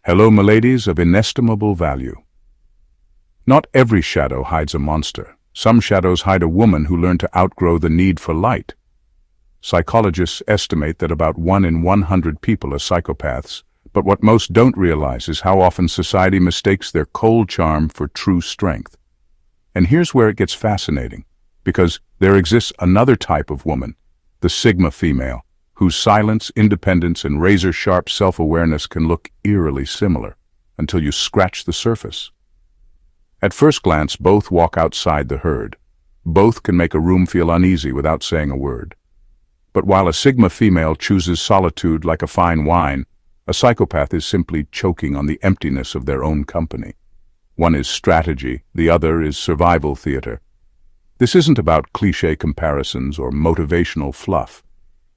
Hello, miladies of inestimable value. Not every shadow hides a monster. Some shadows hide a woman who learned to outgrow the need for light. Psychologists estimate that about 1 in 100 people are psychopaths, but what most don't realize is how often society mistakes their cold charm for true strength. And here's where it gets fascinating, because there exists another type of woman, the Sigma female, whose silence, independence, and razor-sharp self-awareness can look eerily similar, until you scratch the surface. At first glance, both walk outside the herd. Both can make a room feel uneasy without saying a word. But while a Sigma female chooses solitude like a fine wine, a psychopath is simply choking on the emptiness of their own company. One is strategy, the other is survival theater. This isn't about cliché comparisons or motivational fluff.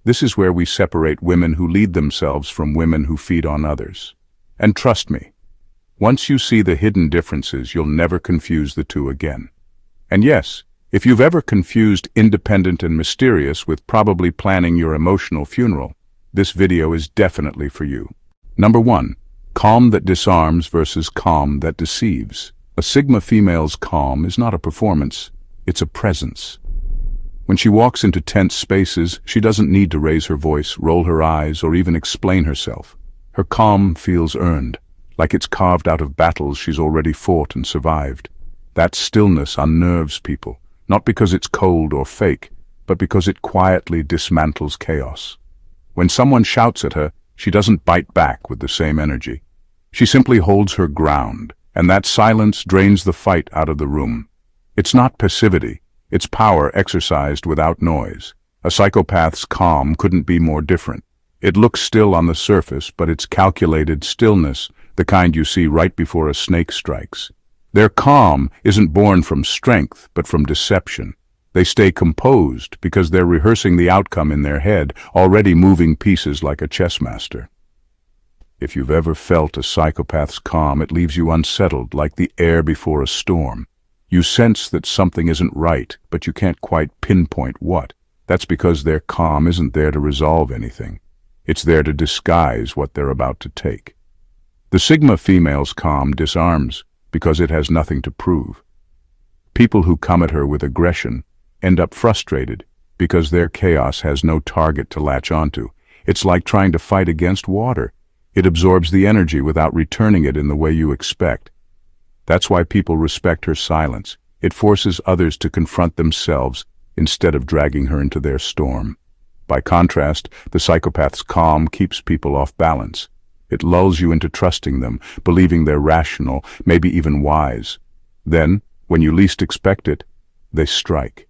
This is where we separate women who lead themselves from women who feed on others. And trust me, once you see the hidden differences, you'll never confuse the two again. And yes, if you've ever confused independent and mysterious with probably planning your emotional funeral, this video is definitely for you. Number 1. Calm that disarms versus calm that deceives. A Sigma female's calm is not a performance, it's a presence. When she walks into tense spaces, she doesn't need to raise her voice, roll her eyes, or even explain herself. Her calm feels earned, like it's carved out of battles she's already fought and survived. That stillness unnerves people, not because it's cold or fake, but because it quietly dismantles chaos. When someone shouts at her, she doesn't bite back with the same energy. She simply holds her ground, and that silence drains the fight out of the room. It's not passivity. It's power exercised without noise. A psychopath's calm couldn't be more different. It looks still on the surface, but it's calculated stillness, the kind you see right before a snake strikes. Their calm isn't born from strength, but from deception. They stay composed because they're rehearsing the outcome in their head, already moving pieces like a chess master. If you've ever felt a psychopath's calm, it leaves you unsettled, like the air before a storm. You sense that something isn't right, but you can't quite pinpoint what. That's because their calm isn't there to resolve anything. It's there to disguise what they're about to take. The Sigma female's calm disarms because it has nothing to prove. People who come at her with aggression end up frustrated because their chaos has no target to latch onto. It's like trying to fight against water. It absorbs the energy without returning it in the way you expect. That's why people respect her silence. It forces others to confront themselves instead of dragging her into their storm. By contrast, the psychopath's calm keeps people off balance. It lulls you into trusting them, believing they're rational, maybe even wise. Then, when you least expect it, they strike.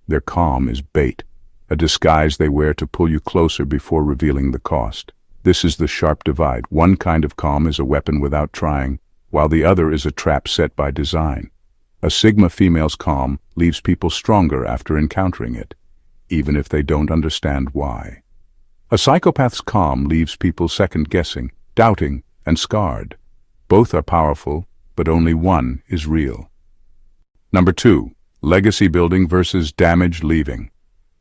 Their calm is bait, a disguise they wear to pull you closer before revealing the cost. This is the sharp divide. One kind of calm is a weapon without trying, while the other is a trap set by design. A Sigma female's calm leaves people stronger after encountering it, even if they don't understand why. A psychopath's calm leaves people second-guessing, doubting, and scarred. Both are powerful, but only one is real. Number 2. Legacy building versus damage leaving.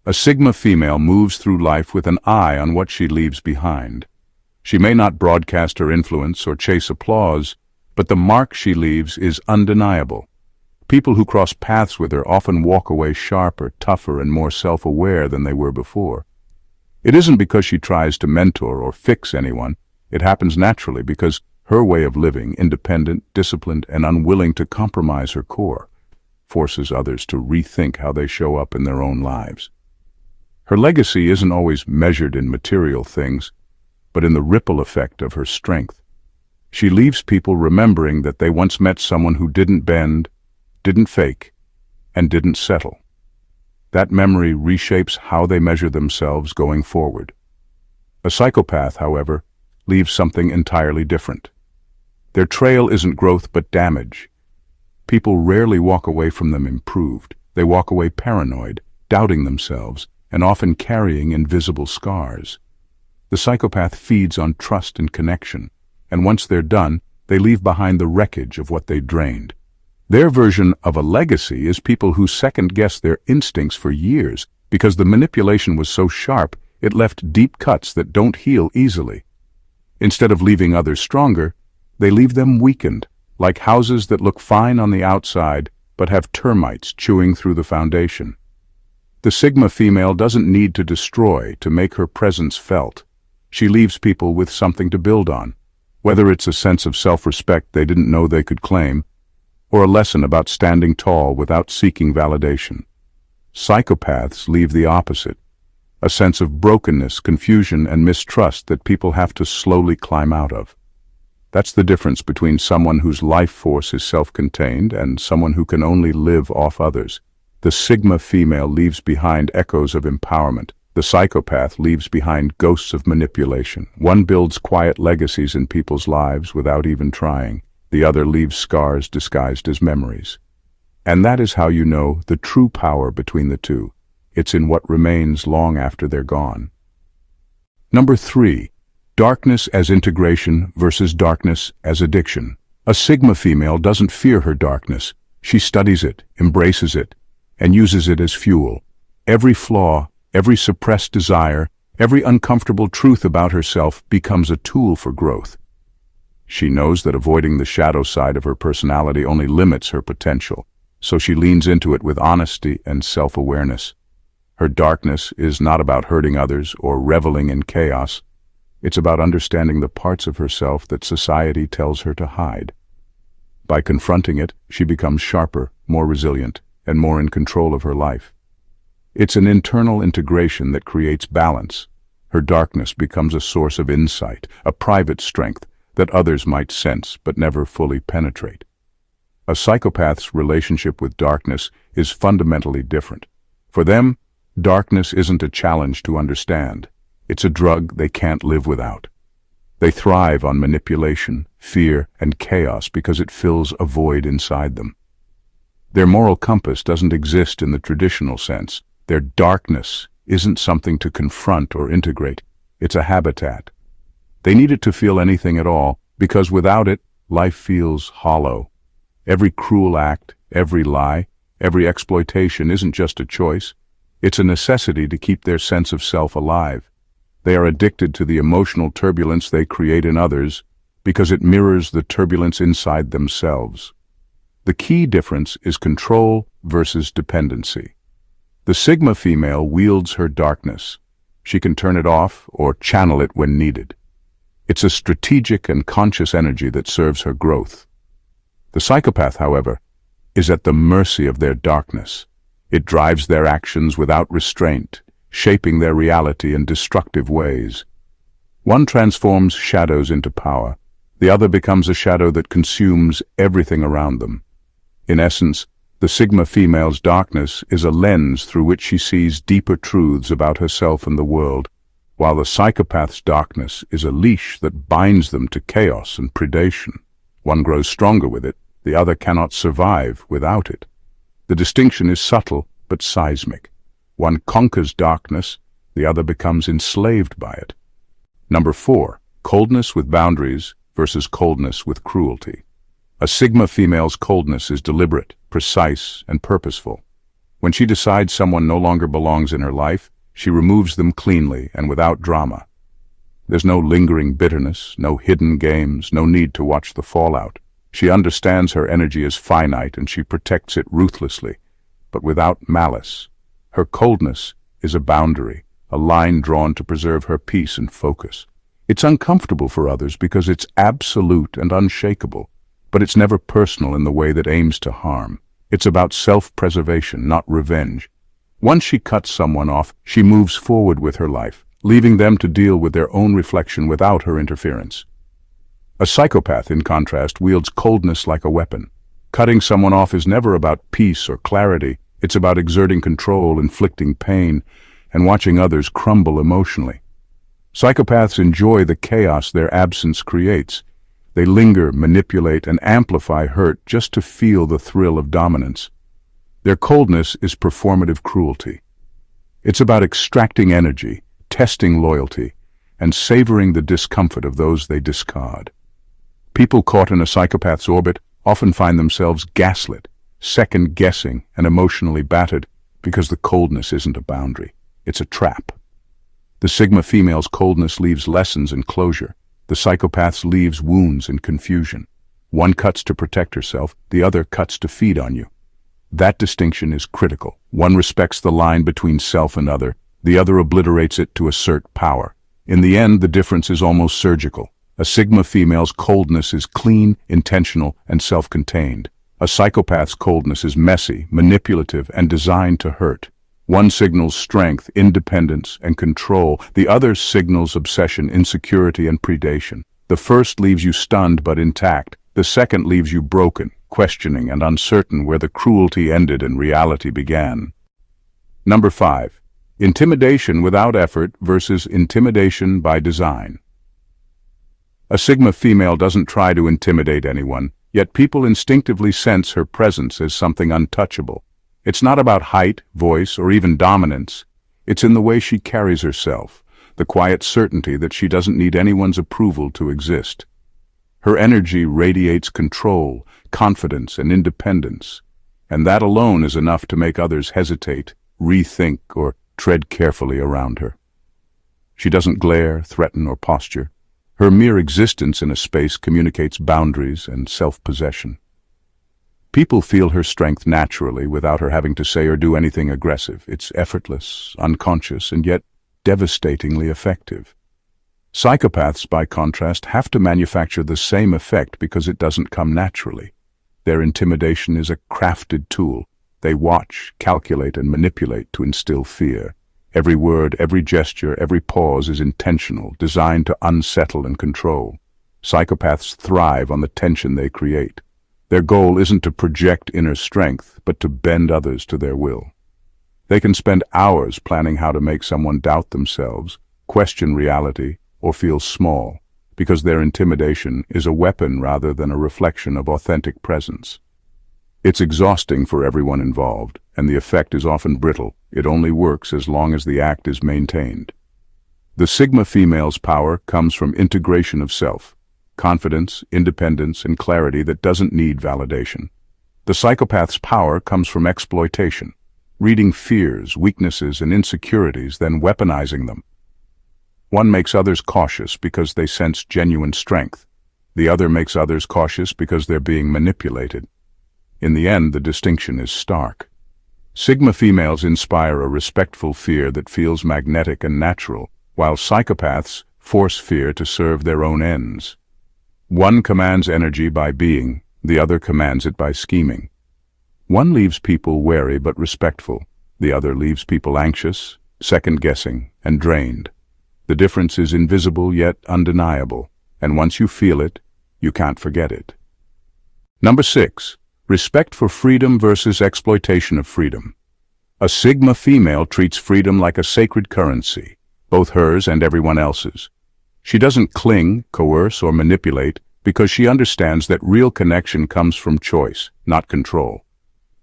A Sigma female moves through life with an eye on what she leaves behind. She may not broadcast her influence or chase applause, but the mark she leaves is undeniable. People who cross paths with her often walk away sharper, tougher, and more self-aware than they were before. It isn't because she tries to mentor or fix anyone. It happens naturally because her way of living, independent, disciplined, and unwilling to compromise her core, forces others to rethink how they show up in their own lives. Her legacy isn't always measured in material things, but in the ripple effect of her strength. She leaves people remembering that they once met someone who didn't bend, didn't fake, and didn't settle. That memory reshapes how they measure themselves going forward. A psychopath, however, leaves something entirely different. Their trail isn't growth but damage. People rarely walk away from them improved. They walk away paranoid, doubting themselves, and often carrying invisible scars. The psychopath feeds on trust and connection, and once they're done, they leave behind the wreckage of what they drained. Their version of a legacy is people who second-guess their instincts for years because the manipulation was so sharp it left deep cuts that don't heal easily. Instead of leaving others stronger, They leave them weakened, like houses that look fine on the outside but have termites chewing through the foundation. The Sigma female doesn't need to destroy to make her presence felt. She leaves people with something to build on, whether it's a sense of self-respect they didn't know they could claim, or a lesson about standing tall without seeking validation. Psychopaths leave the opposite, a sense of brokenness, confusion, and mistrust that people have to slowly climb out of. That's the difference between someone whose life force is self-contained and someone who can only live off others. The Sigma female leaves behind echoes of empowerment. The psychopath leaves behind ghosts of manipulation. One builds quiet legacies in people's lives without even trying. The other leaves scars disguised as memories. And that is how you know the true power between the two. It's in what remains long after they're gone. Number 3. Darkness as integration versus darkness as addiction. A Sigma female doesn't fear her darkness. She studies it, embraces it, and uses it as fuel. Every flaw, every suppressed desire, every uncomfortable truth about herself becomes a tool for growth. She knows that avoiding the shadow side of her personality only limits her potential, so she leans into it with honesty and self-awareness. Her darkness is not about hurting others or reveling in chaos. It's about understanding the parts of herself that society tells her to hide. By confronting it, she becomes sharper, more resilient, and more in control of her life. It's an internal integration that creates balance. Her darkness becomes a source of insight, a private strength that others might sense but never fully penetrate. A psychopath's relationship with darkness is fundamentally different. For them, darkness isn't a challenge to understand. It's a drug they can't live without. They thrive on manipulation, fear, and chaos because it fills a void inside them. Their moral compass doesn't exist in the traditional sense. Their darkness isn't something to confront or integrate. It's a habitat. They need it to feel anything at all, because without it, life feels hollow. Every cruel act, every lie, every exploitation isn't just a choice. It's a necessity to keep their sense of self alive. They are addicted to the emotional turbulence they create in others because it mirrors the turbulence inside themselves. The key difference is control versus dependency. The Sigma female wields her darkness. She can turn it off or channel it when needed. It's a strategic and conscious energy that serves her growth. The psychopath, however, is at the mercy of their darkness. It drives their actions without restraint, shaping their reality in destructive ways. One transforms shadows into power. The other becomes a shadow that consumes everything around them. In essence, the Sigma female's darkness is a lens through which she sees deeper truths about herself and the world, while the psychopath's darkness is a leash that binds them to chaos and predation. One grows stronger with it, the other cannot survive without it. The distinction is subtle but seismic. One conquers darkness, the other becomes enslaved by it. Number 4. Coldness with boundaries versus coldness with cruelty. A Sigma female's coldness is deliberate, precise, and purposeful. When she decides someone no longer belongs in her life, she removes them cleanly and without drama. There's no lingering bitterness, no hidden games, no need to watch the fallout. She understands her energy is finite and she protects it ruthlessly, but without malice. Her coldness is a boundary, a line drawn to preserve her peace and focus. It's uncomfortable for others because it's absolute and unshakable, but it's never personal in the way that aims to harm. It's about self-preservation, not revenge. Once she cuts someone off, she moves forward with her life, leaving them to deal with their own reflection without her interference. A psychopath, in contrast, wields coldness like a weapon. Cutting someone off is never about peace or clarity. It's about exerting control, inflicting pain, and watching others crumble emotionally. Psychopaths enjoy the chaos their absence creates. They linger, manipulate, and amplify hurt just to feel the thrill of dominance. Their coldness is performative cruelty. It's about extracting energy, testing loyalty, and savoring the discomfort of those they discard. People caught in a psychopath's orbit often find themselves gaslit, second-guessing, and emotionally battered because the coldness isn't a boundary. It's a trap. The Sigma female's coldness leaves lessons and closure. The psychopath leaves wounds and confusion. One cuts to protect herself, the other cuts to feed on you. That distinction is critical. One respects the line between self and other, the other obliterates it to assert power. In the end, the difference is almost surgical. A Sigma female's coldness is clean, intentional, and self-contained. A psychopath's coldness is messy, manipulative, and designed to hurt. One signals strength, independence, and control. The other signals obsession, insecurity, and predation. The first leaves you stunned but intact. The second leaves you broken, questioning, and uncertain where the cruelty ended and reality began. Number 5. Intimidation without effort versus intimidation by design. A Sigma female doesn't try to intimidate anyone, yet people instinctively sense her presence as something untouchable. It's not about height, voice, or even dominance. It's in the way she carries herself, the quiet certainty that she doesn't need anyone's approval to exist. Her energy radiates control, confidence, and independence, and that alone is enough to make others hesitate, rethink, or tread carefully around her. She doesn't glare, threaten, or posture. Her mere existence in a space communicates boundaries and self-possession. People feel her strength naturally without her having to say or do anything aggressive. It's effortless, unconscious, and yet devastatingly effective. Psychopaths, by contrast, have to manufacture the same effect because it doesn't come naturally. Their intimidation is a crafted tool. They watch, calculate, and manipulate to instill fear. Every word, every gesture, every pause is intentional, designed to unsettle and control. Psychopaths thrive on the tension they create. Their goal isn't to project inner strength, but to bend others to their will. They can spend hours planning how to make someone doubt themselves, question reality, or feel small, because their intimidation is a weapon rather than a reflection of authentic presence. It's exhausting for everyone involved, and the effect is often brittle. It only works as long as the act is maintained. The Sigma female's power comes from integration of self, confidence, independence, and clarity that doesn't need validation. The psychopath's power comes from exploitation, reading fears, weaknesses, and insecurities, then weaponizing them. One makes others cautious because they sense genuine strength. The other makes others cautious because they're being manipulated. In the end, the distinction is stark. Sigma females inspire a respectful fear that feels magnetic and natural, while psychopaths force fear to serve their own ends. One commands energy by being, the other commands it by scheming. One leaves people wary but respectful, the other leaves people anxious, second-guessing, and drained. The difference is invisible yet undeniable, and once you feel it, you can't forget it. Number 6. Respect for freedom versus exploitation of freedom. A Sigma female treats freedom like a sacred currency, both hers and everyone else's. She doesn't cling, coerce, or manipulate because she understands that real connection comes from choice, not control.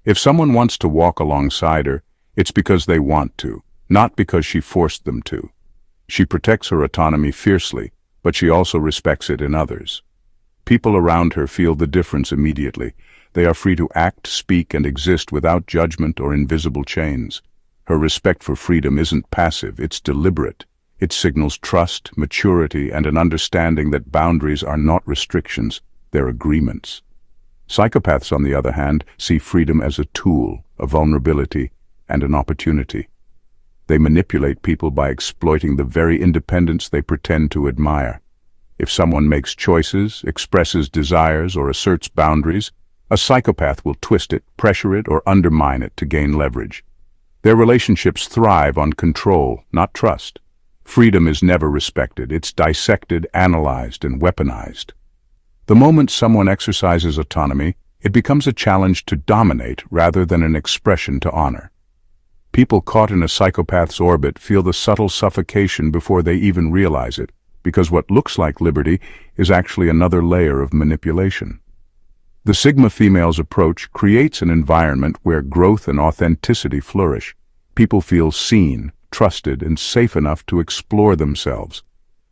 If someone wants to walk alongside her, it's because they want to, not because she forced them to. She protects her autonomy fiercely, but she also respects it in others. People around her feel the difference immediately. They are free to act, speak, and exist without judgment or invisible chains. Her respect for freedom isn't passive, it's deliberate. It signals trust, maturity, and an understanding that boundaries are not restrictions, they're agreements. Psychopaths, on the other hand, see freedom as a tool, a vulnerability, and an opportunity. They manipulate people by exploiting the very independence they pretend to admire. If someone makes choices, expresses desires, or asserts boundaries, a psychopath will twist it, pressure it, or undermine it to gain leverage. Their relationships thrive on control, not trust. Freedom is never respected. It's dissected, analyzed, and weaponized. The moment someone exercises autonomy, it becomes a challenge to dominate rather than an expression to honor. People caught in a psychopath's orbit feel the subtle suffocation before they even realize it, because what looks like liberty is actually another layer of manipulation. The Sigma female's approach creates an environment where growth and authenticity flourish. People feel seen, trusted, and safe enough to explore themselves.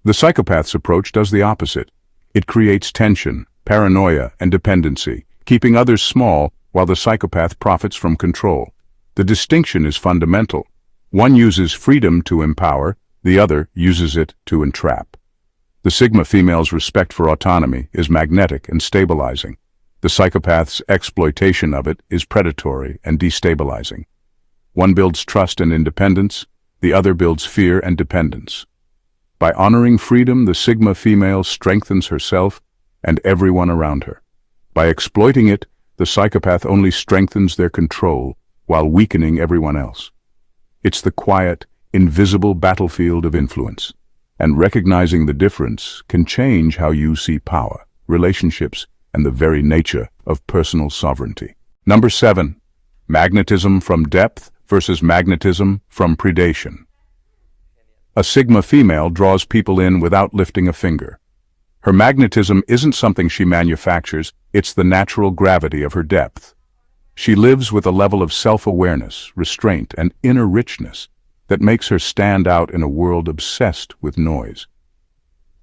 The psychopath's approach does the opposite. It creates tension, paranoia, and dependency, keeping others small while the psychopath profits from control. The distinction is fundamental. One uses freedom to empower, the other uses it to entrap. The Sigma female's respect for autonomy is magnetic and stabilizing. The psychopath's exploitation of it is predatory and destabilizing. One builds trust and independence, the other builds fear and dependence. By honoring freedom, the Sigma female strengthens herself and everyone around her. By exploiting it, the psychopath only strengthens their control while weakening everyone else. It's the quiet, invisible battlefield of influence, and recognizing the difference can change how you see power, relationships, and the very nature of personal sovereignty. Number 7. Magnetism from depth versus magnetism from predation. A Sigma female draws people in without lifting a finger. Her magnetism isn't something she manufactures, it's the natural gravity of her depth. She lives with a level of self-awareness, restraint, and inner richness that makes her stand out in a world obsessed with noise.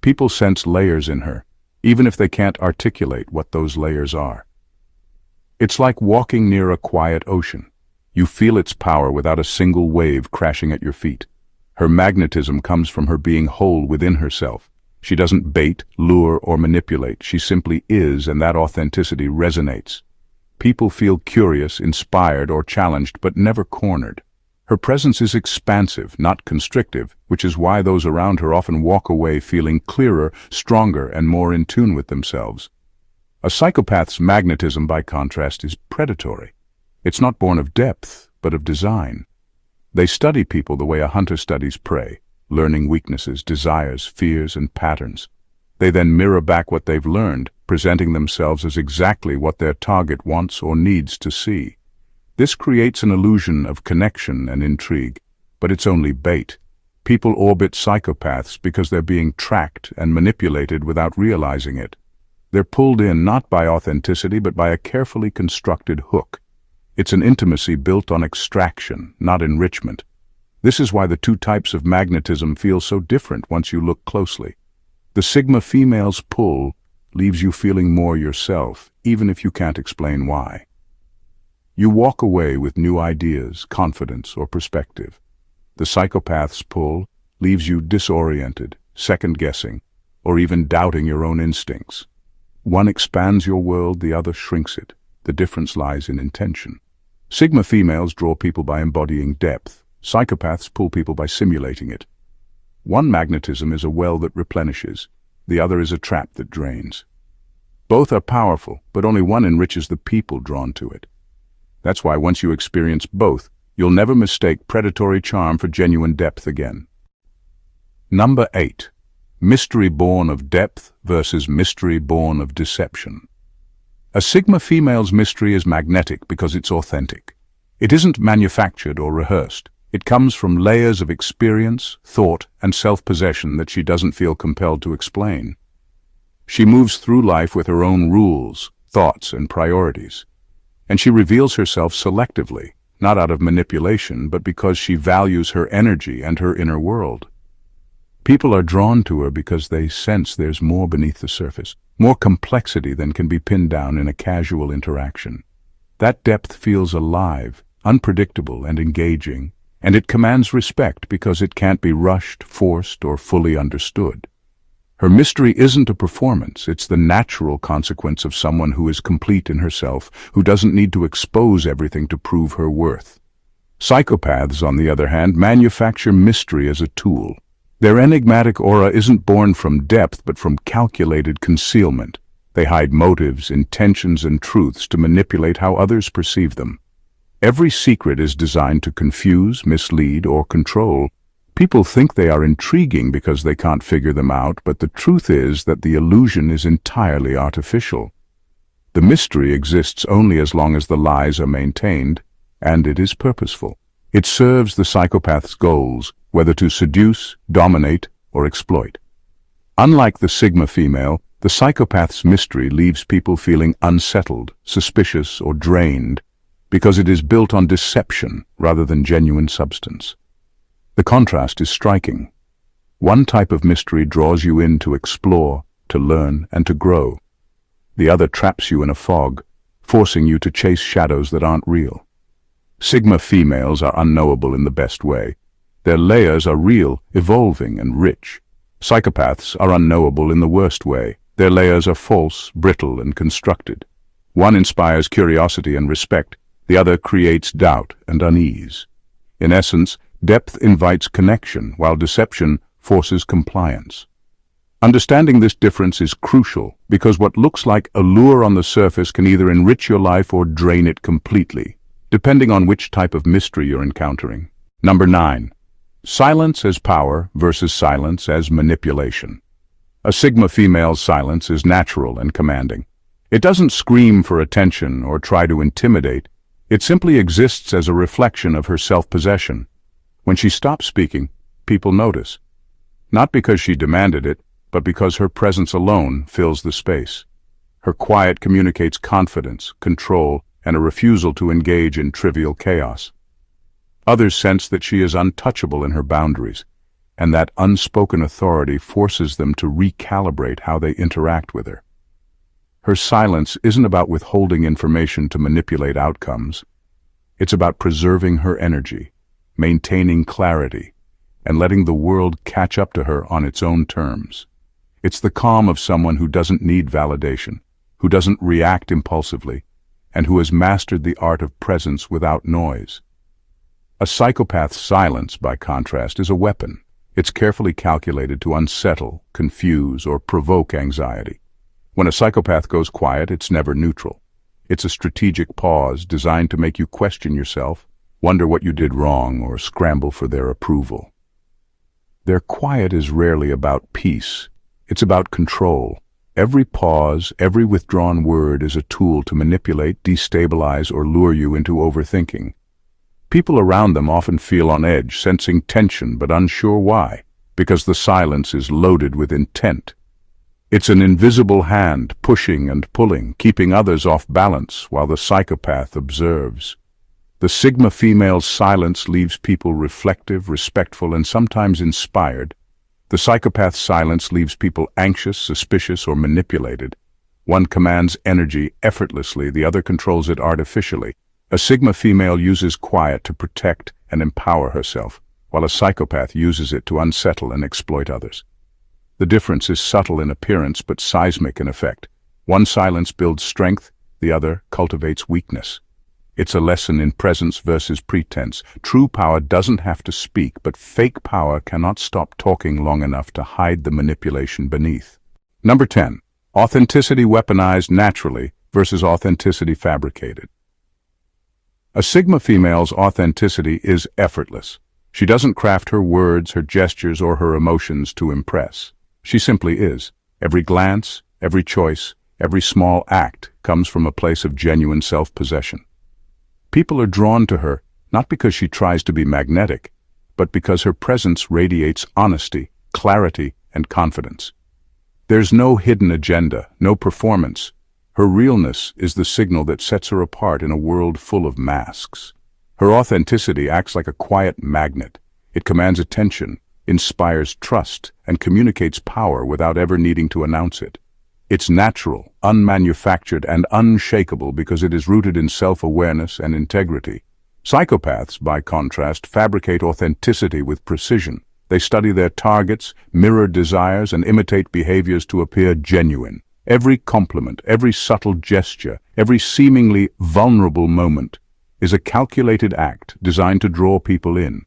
People sense layers in her, even if they can't articulate what those layers are. It's like walking near a quiet ocean. You feel its power without a single wave crashing at your feet. Her magnetism comes from her being whole within herself. She doesn't bait, lure, or manipulate. She simply is, and that authenticity resonates. People feel curious, inspired, or challenged, but never cornered. Her presence is expansive, not constrictive, which is why those around her often walk away feeling clearer, stronger, and more in tune with themselves. A psychopath's magnetism, by contrast, is predatory. It's not born of depth, but of design. They study people the way a hunter studies prey, learning weaknesses, desires, fears, and patterns. They then mirror back what they've learned, presenting themselves as exactly what their target wants or needs to see. This creates an illusion of connection and intrigue, but it's only bait. People orbit psychopaths because they're being tracked and manipulated without realizing it. They're pulled in not by authenticity but by a carefully constructed hook. It's an intimacy built on extraction, not enrichment. This is why the two types of magnetism feel so different once you look closely. The Sigma female's pull leaves you feeling more yourself, even if you can't explain why. You walk away with new ideas, confidence, or perspective. The psychopath's pull leaves you disoriented, second-guessing, or even doubting your own instincts. One expands your world, the other shrinks it. The difference lies in intention. Sigma females draw people by embodying depth. Psychopaths pull people by simulating it. One magnetism is a well that replenishes. The other is a trap that drains. Both are powerful, but only one enriches the people drawn to it. That's why once you experience both, you'll never mistake predatory charm for genuine depth again. Number 8. Mystery born of depth versus mystery born of deception. A Sigma female's mystery is magnetic because it's authentic. It isn't manufactured or rehearsed. It comes from layers of experience, thought, and self-possession that she doesn't feel compelled to explain. She moves through life with her own rules, thoughts, and priorities. And she reveals herself selectively, not out of manipulation, but because she values her energy and her inner world. People are drawn to her because they sense there's more beneath the surface, more complexity than can be pinned down in a casual interaction. That depth feels alive, unpredictable, and engaging, and it commands respect because it can't be rushed, forced, or fully understood. Her mystery isn't a performance, it's the natural consequence of someone who is complete in herself, who doesn't need to expose everything to prove her worth. Psychopaths, on the other hand, manufacture mystery as a tool. Their enigmatic aura isn't born from depth but from calculated concealment. They hide motives, intentions, and truths to manipulate how others perceive them. Every secret is designed to confuse, mislead, or control. People think they are intriguing because they can't figure them out, but the truth is that the illusion is entirely artificial. The mystery exists only as long as the lies are maintained, and it is purposeful. It serves the psychopath's goals, whether to seduce, dominate, or exploit. Unlike the Sigma female, the psychopath's mystery leaves people feeling unsettled, suspicious, or drained, because it is built on deception rather than genuine substance. The contrast is striking. One type of mystery draws you in to explore, to learn, and to grow. The other traps you in a fog, forcing you to chase shadows that aren't real. Sigma females are unknowable in the best way. Their layers are real, evolving, and rich. Psychopaths are unknowable in the worst way. Their layers are false, brittle, and constructed. One inspires curiosity and respect, the other creates doubt and unease. In essence, depth invites connection, while deception forces compliance. Understanding this difference is crucial because what looks like allure on the surface can either enrich your life or drain it completely, depending on which type of mystery you're encountering. Number 9. Silence as power versus silence as manipulation. A Sigma female's silence is natural and commanding. It doesn't scream for attention or try to intimidate. It simply exists as a reflection of her self-possession. When she stops speaking, people notice. Not because she demanded it, but because her presence alone fills the space. Her quiet communicates confidence, control, and a refusal to engage in trivial chaos. Others sense that she is untouchable in her boundaries, and that unspoken authority forces them to recalibrate how they interact with her. Her silence isn't about withholding information to manipulate outcomes. It's about preserving her energy, maintaining clarity, and letting the world catch up to her on its own terms. It's the calm of someone who doesn't need validation, who doesn't react impulsively, and who has mastered the art of presence without noise. A psychopath's silence, by contrast, is a weapon. It's carefully calculated to unsettle, confuse, or provoke anxiety. When a psychopath goes quiet, it's never neutral. It's a strategic pause designed to make you question yourself, wonder what you did wrong, or scramble for their approval. Their quiet is rarely about peace. It's about control. Every pause, every withdrawn word is a tool to manipulate, destabilize, or lure you into overthinking. People around them often feel on edge, sensing tension but unsure why, because the silence is loaded with intent. It's an invisible hand pushing and pulling, keeping others off balance while the psychopath observes. The Sigma female's silence leaves people reflective, respectful, and sometimes inspired. The psychopath's silence leaves people anxious, suspicious, or manipulated. One commands energy effortlessly, the other controls it artificially. A Sigma female uses quiet to protect and empower herself, while a psychopath uses it to unsettle and exploit others. The difference is subtle in appearance but seismic in effect. One silence builds strength, the other cultivates weakness. It's a lesson in presence versus pretense. True power doesn't have to speak, but fake power cannot stop talking long enough to hide the manipulation beneath. Number 10. Authenticity weaponized naturally versus authenticity fabricated. A Sigma female's authenticity is effortless. She doesn't craft her words, her gestures, or her emotions to impress. She simply is. Every glance, every choice, every small act comes from a place of genuine self-possession. People are drawn to her, not because she tries to be magnetic, but because her presence radiates honesty, clarity, and confidence. There's no hidden agenda, no performance. Her realness is the signal that sets her apart in a world full of masks. Her authenticity acts like a quiet magnet. It commands attention, inspires trust, and communicates power without ever needing to announce it. It's natural, unmanufactured, and unshakable because it is rooted in self-awareness and integrity. Psychopaths, by contrast, fabricate authenticity with precision. They study their targets, mirror desires, and imitate behaviors to appear genuine. Every compliment, every subtle gesture, every seemingly vulnerable moment is a calculated act designed to draw people in.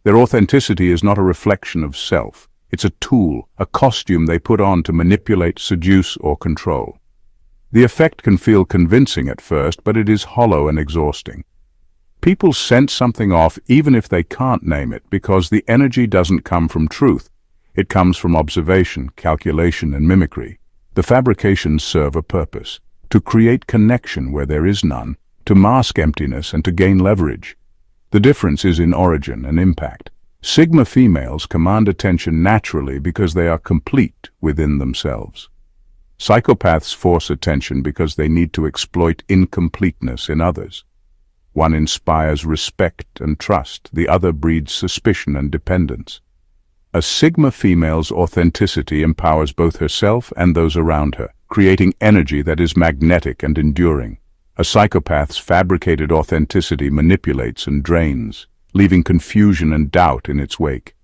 Their authenticity is not a reflection of self. It's a tool, a costume they put on to manipulate, seduce, or control. The effect can feel convincing at first, but it is hollow and exhausting. People sense something off even if they can't name it, because the energy doesn't come from truth. It comes from observation, calculation, and mimicry. The fabrications serve a purpose: to create connection where there is none, to mask emptiness, and to gain leverage. The difference is in origin and impact. Sigma females command attention naturally because they are complete within themselves. Psychopaths force attention because they need to exploit incompleteness in others. One inspires respect and trust, the other breeds suspicion and dependence. A Sigma female's authenticity empowers both herself and those around her, creating energy that is magnetic and enduring. A psychopath's fabricated authenticity manipulates and drains, leaving confusion and doubt in its wake.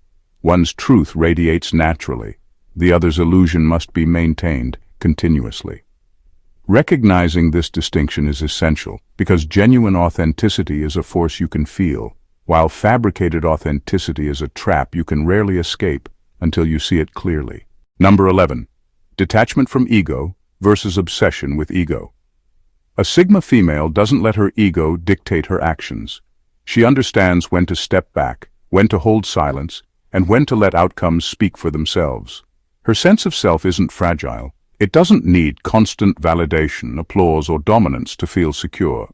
One's truth radiates naturally, The other's illusion must be maintained continuously. Recognizing this distinction is essential because genuine authenticity is a force you can feel, while fabricated authenticity is a trap you can rarely escape until you see it clearly. Number 11. Detachment from ego versus obsession with ego. A Sigma female doesn't let her ego dictate her actions. She understands when to step back, when to hold silence, and when to let outcomes speak for themselves. Her sense of self isn't fragile. It doesn't need constant validation, applause, or dominance to feel secure.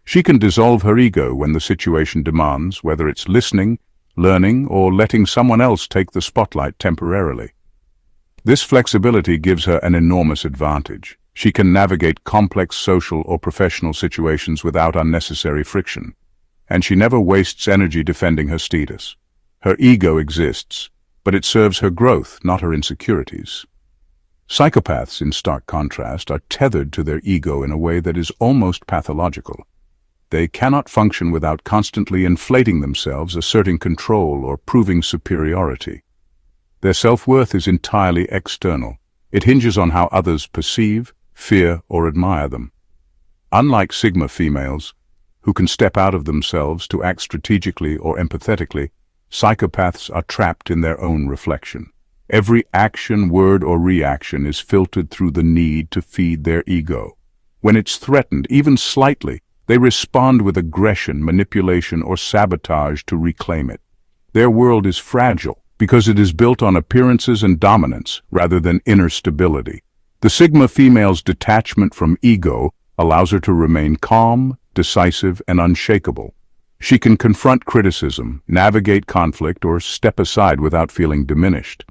She can dissolve her ego when the situation demands, whether it's listening, learning, or letting someone else take the spotlight temporarily. This flexibility gives her an enormous advantage. She can navigate complex social or professional situations without unnecessary friction. And she never wastes energy defending her status. Her ego exists, but it serves her growth, not her insecurities. Psychopaths, in stark contrast, are tethered to their ego in a way that is almost pathological. They cannot function without constantly inflating themselves, asserting control, or proving superiority. Their self-worth is entirely external. It hinges on how others perceive, fear, or admire them. Unlike Sigma females, who can step out of themselves to act strategically or empathetically, psychopaths are trapped in their own reflection. Every action, word, or reaction is filtered through the need to feed their ego. When it's threatened, even slightly, they respond with aggression, manipulation, or sabotage to reclaim it. Their world is fragile because it is built on appearances and dominance rather than inner stability. The Sigma female's detachment from ego allows her to remain calm, decisive, and unshakable. She can confront criticism, navigate conflict, or step aside without feeling diminished.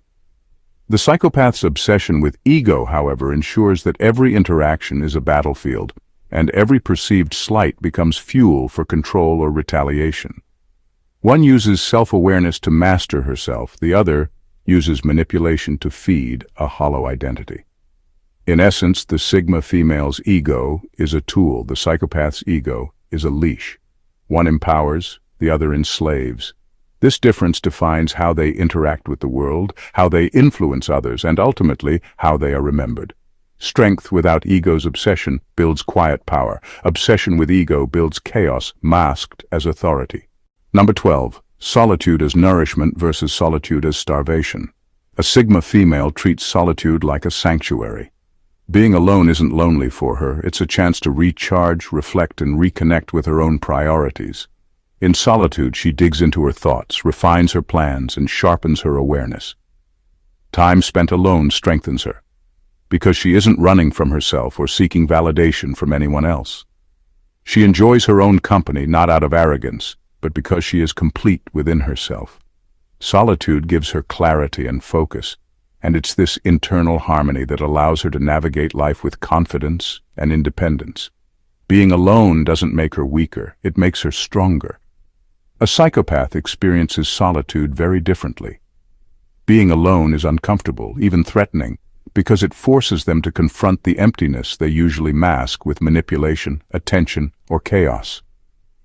The psychopath's obsession with ego, however, ensures that every interaction is a battlefield, and every perceived slight becomes fuel for control or retaliation. One uses self-awareness to master herself, the other uses manipulation to feed a hollow identity. In essence, the Sigma female's ego is a tool, the psychopath's ego is a leash. One empowers, the other enslaves. This difference defines how they interact with the world, how they influence others, and ultimately, how they are remembered. Strength without ego's obsession builds quiet power. Obsession with ego builds chaos, masked as authority. Number 12. Solitude as nourishment versus solitude as starvation. A Sigma female treats solitude like a sanctuary. Being alone isn't lonely for her. It's a chance to recharge, reflect, and reconnect with her own priorities. In solitude, she digs into her thoughts, refines her plans, and sharpens her awareness. Time spent alone strengthens her, because she isn't running from herself or seeking validation from anyone else. She enjoys her own company not out of arrogance, but because she is complete within herself. Solitude gives her clarity and focus, and it's this internal harmony that allows her to navigate life with confidence and independence. Being alone doesn't make her weaker, it makes her stronger. A psychopath experiences solitude very differently. Being alone is uncomfortable, even threatening, because it forces them to confront the emptiness they usually mask with manipulation, attention, or chaos.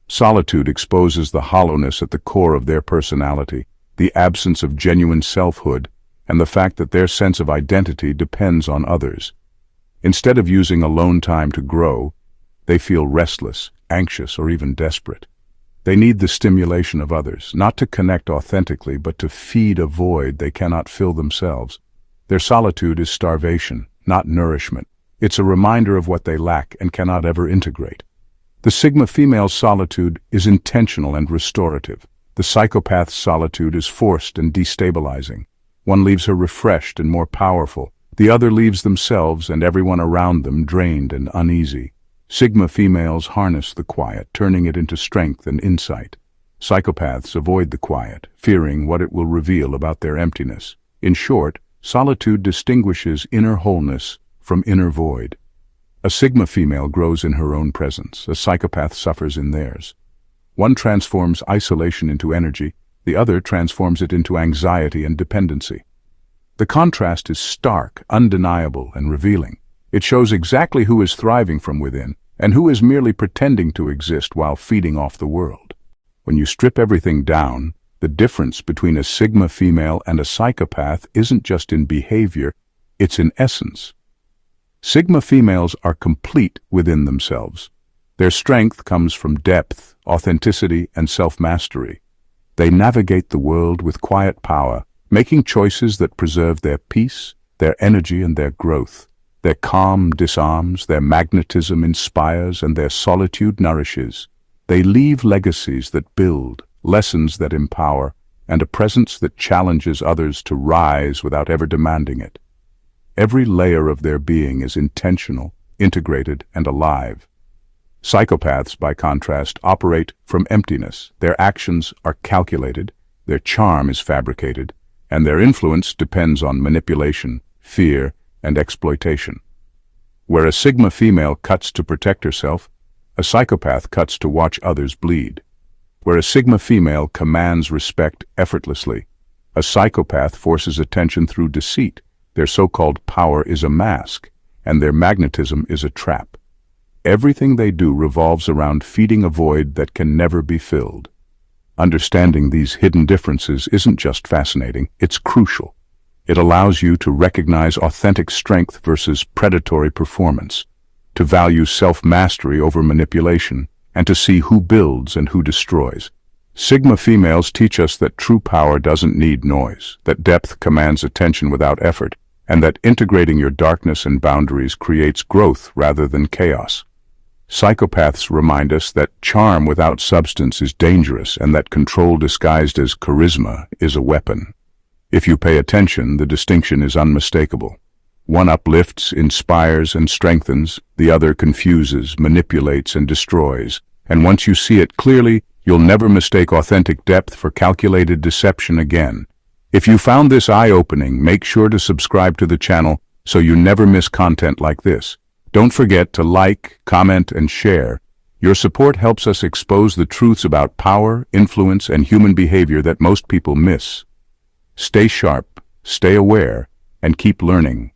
Solitude exposes the hollowness at the core of their personality, the absence of genuine selfhood, and the fact that their sense of identity depends on others. Instead of using alone time to grow, they feel restless, anxious, or even desperate. They need the stimulation of others, not to connect authentically, but to feed a void they cannot fill themselves. Their solitude is starvation, not nourishment. It's a reminder of what they lack and cannot ever integrate. The Sigma female's solitude is intentional and restorative. The psychopath's solitude is forced and destabilizing. One leaves her refreshed and more powerful. The other leaves themselves and everyone around them drained and uneasy. Sigma females harness the quiet, turning it into strength and insight. Psychopaths avoid the quiet, fearing what it will reveal about their emptiness. In short, solitude distinguishes inner wholeness from inner void. A Sigma female grows in her own presence. A psychopath suffers in theirs. One transforms isolation into energy. The other transforms it into anxiety and dependency. The contrast is stark, undeniable, and revealing. It shows exactly who is thriving from within and who is merely pretending to exist while feeding off the world. When you strip everything down, The difference between a Sigma female and a psychopath isn't just in behavior, it's in essence. Sigma females are complete within themselves. Their strength comes from depth, authenticity, and self-mastery. They navigate the world with quiet power, making choices that preserve their peace, their energy, and their growth. Their calm disarms, their magnetism inspires, and their solitude nourishes. They leave legacies that build, lessons that empower, and a presence that challenges others to rise without ever demanding it. Every layer of their being is intentional, integrated, and alive. Psychopaths, by contrast, operate from emptiness. Their actions are calculated, their charm is fabricated, and their influence depends on manipulation, fear, and exploitation. Where a Sigma female cuts to protect herself, a psychopath cuts to watch others bleed. Where a Sigma female commands respect effortlessly, a psychopath forces attention through deceit. Their so-called power is a mask, and their magnetism is a trap. Everything they do revolves around feeding a void that can never be filled. Understanding these hidden differences isn't just fascinating, it's crucial. It allows you to recognize authentic strength versus predatory performance, to value self-mastery over manipulation, and to see who builds and who destroys. Sigma females teach us that true power doesn't need noise, that depth commands attention without effort, and that integrating your darkness and boundaries creates growth rather than chaos. Psychopaths remind us that charm without substance is dangerous and that control disguised as charisma is a weapon. If you pay attention, the distinction is unmistakable. One uplifts, inspires, and strengthens, the other confuses, manipulates, and destroys. And once you see it clearly, you'll never mistake authentic depth for calculated deception again. If you found this eye-opening, make sure to subscribe to the channel so you never miss content like this. Don't forget to like, comment, and share. Your support helps us expose the truths about power, influence, and human behavior that most people miss. Stay sharp, stay aware, and keep learning.